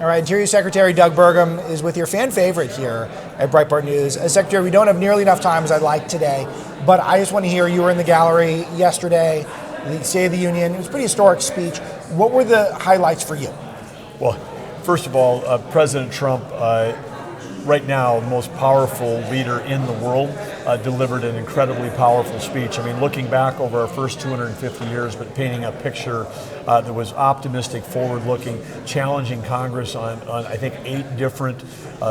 All right, Interior Secretary Doug Burgum is with your fan favorite here at Breitbart News. As Secretary, we don't have nearly enough time as I'd like today, but I just want to hear, you were in the gallery yesterday, the State of the Union. It was a pretty historic speech. What were the highlights for you? Well, first of all, President Trump, right now, the most powerful leader in the world, delivered an incredibly powerful speech. I mean, looking back over our first 250 years, but painting a picture that was optimistic, forward-looking, challenging Congress on I think 8 different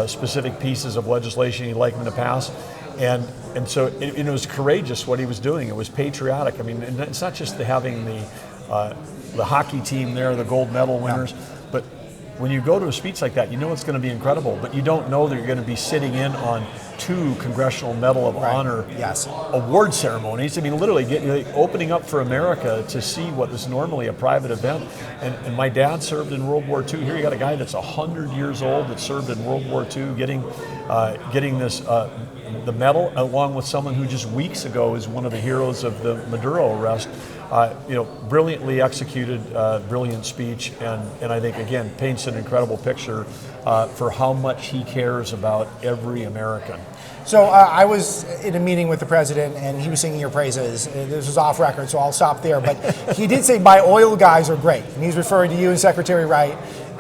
specific pieces of legislation he'd like them to pass. And so it was courageous what he was doing. It was patriotic. I mean, it's not just having the hockey team there, the gold medal winners, but when you go to a speech like that, you know it's going to be incredible, but you don't know that you're going to be sitting in on 2 Congressional Medal of Honor award ceremonies. I mean, literally opening up for America to see what is normally a private event. And my dad served in World War II. Here you got a guy that's 100 years old that served in World War II, getting this the medal, along with someone who just weeks ago is one of the heroes of the Maduro arrest. Brilliantly executed, brilliant speech, and I think, again, paints an incredible picture for how much he cares about every American. So I was in a meeting with the president, and he was singing your praises. This was off record, so I'll stop there. But he did say, my oil guys are great, and he's referring to you and Secretary Wright.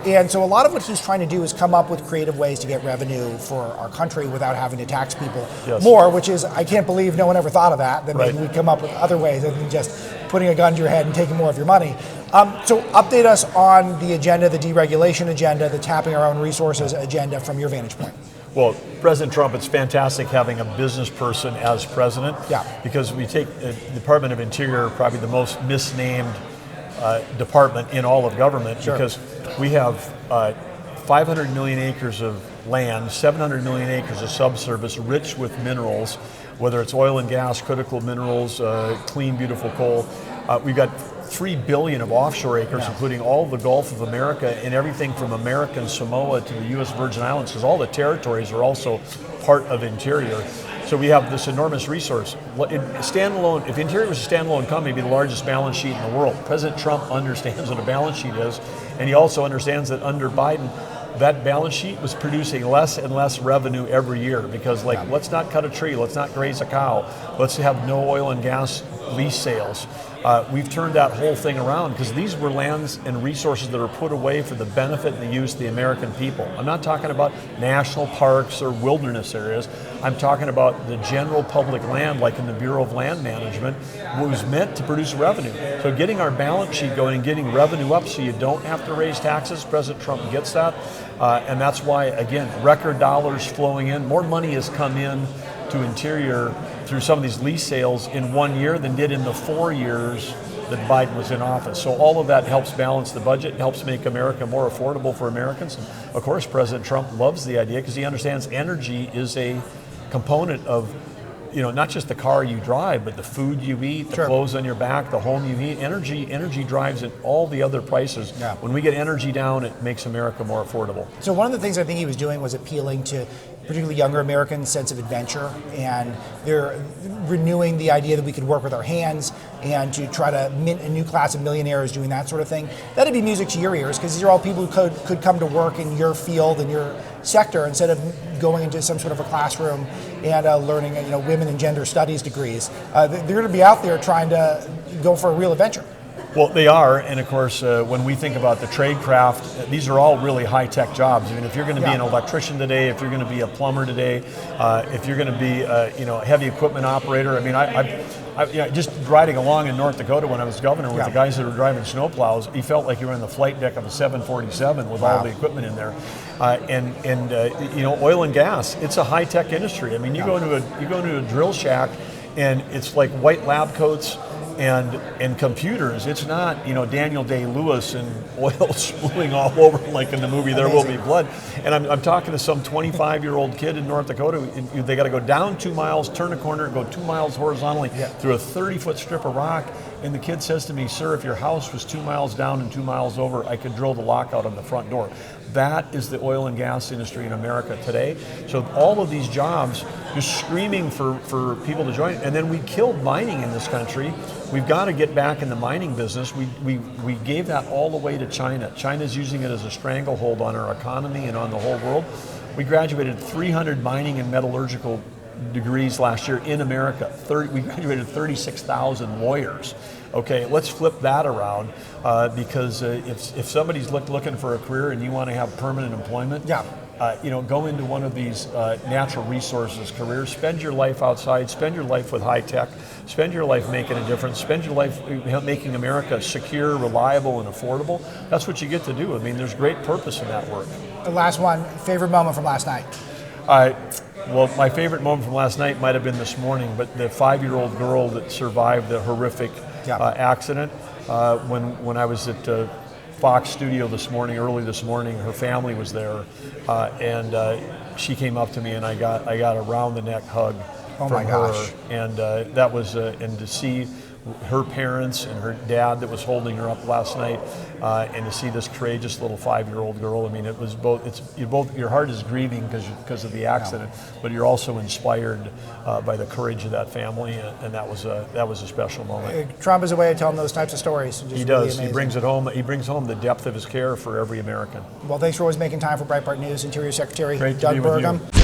And so a lot of what he's trying to do is come up with creative ways to get revenue for our country without having to tax people more, which is, I can't believe no one ever thought of that maybe we'd come up with other ways other than just putting a gun to your head and taking more of your money. So update us on the agenda, the deregulation agenda, the tapping our own resources agenda from your vantage point. Well, President Trump, it's fantastic having a business person as president, because we take the Department of Interior, probably the most misnamed department in all of government, because we have 500 million acres of land, 700 million acres of subsurface rich with minerals, whether it's oil and gas, critical minerals, clean, beautiful coal. We've got 3 billion of offshore acres, including all the Gulf of America and everything from American Samoa to the U.S. Virgin Islands, because all the territories are also part of Interior. So we have this enormous resource. Standalone, if Interior was a standalone company, it'd be the largest balance sheet in the world. President Trump understands what a balance sheet is, and he also understands that under Biden, that balance sheet was producing less and less revenue every year, because let's not cut a tree, let's not graze a cow, let's have no oil and gas lease sales. We've turned that whole thing around, because these were lands and resources that are put away for the benefit and the use of the American people. I'm not talking about national parks or wilderness areas. I'm talking about the general public land, like in the Bureau of Land Management, was meant to produce revenue. So getting our balance sheet going and getting revenue up so you don't have to raise taxes, President Trump gets that. And that's why, again, record dollars flowing in. More money has come in to Interior through some of these lease sales in 1 year than did in the 4 years that Biden was in office. So all of that helps balance the budget, helps make America more affordable for Americans. And of course, President Trump loves the idea because he understands energy is a component of, not just the car you drive, but the food you eat, the clothes on your back, the home you eat. Energy drives it, all the other prices. When we get energy down, it makes America more affordable. So one of the things I think he was doing was appealing to particularly younger Americans' sense of adventure, and they're renewing the idea that we could work with our hands and to try to mint a new class of millionaires doing that sort of thing. That'd be music to your ears, because these are all people who could come to work in your field and your sector instead of going into some sort of a classroom and learning women and gender studies degrees. They're going to be out there trying to go for a real adventure. Well, they are, and of course, when we think about the trade craft, these are all really high-tech jobs. I mean, if you're going to be an electrician today, if you're going to be a plumber today, if you're going to be a heavy equipment operator. I mean, I just riding along in North Dakota when I was governor with the guys that were driving snowplows, he felt like you were in the flight deck of a 747 with all the equipment in there. Oil and gas, it's a high-tech industry. I mean, you go into a drill shack, and it's like white lab coats and computers. It's not Daniel Day-Lewis and oil spilling all over like in the movie There Will Be Blood. And I'm talking to some 25-year-old kid in North Dakota. They got to go down 2 miles, turn a corner, go 2 miles horizontally through a 30-foot strip of rock. And the kid says to me, "Sir, if your house was 2 miles down and 2 miles over, I could drill the lockout on the front door." That is the oil and gas industry in America today. So all of these jobs, just screaming for people to join. And then we killed mining in this country we've got to get back in the mining business. We gave that all the way to China. China's using it as a stranglehold on our economy and on the whole world. We graduated 300 mining and metallurgical degrees last year in America. We graduated 36,000 lawyers. Okay, let's flip that around because if somebody's looking for a career and you want to have permanent employment, go into one of these natural resources careers. Spend your life outside. Spend your life with high tech. Spend your life making a difference. Spend your life making America secure, reliable, and affordable. That's what you get to do. I mean, there's great purpose in that work. The last one, favorite moment from last night? Well, my favorite moment from last night might have been this morning, but the 5-year-old girl that survived the horrific accident. When I was at Fox Studio early this morning, her family was there, and she came up to me, and I got a round the neck hug from her, and that was and to see her parents and her dad that was holding her up last night, and to see this courageous little 5-year-old girl. I mean, it was both. Your heart is grieving because of the accident, but you're also inspired by the courage of that family, and that was a special moment. Trump is a way of telling those types of stories. He does. Really, he brings it home. He brings home the depth of his care for every American. Well, thanks for always making time for Breitbart News, Interior Secretary Great Doug to be with Burgum. you.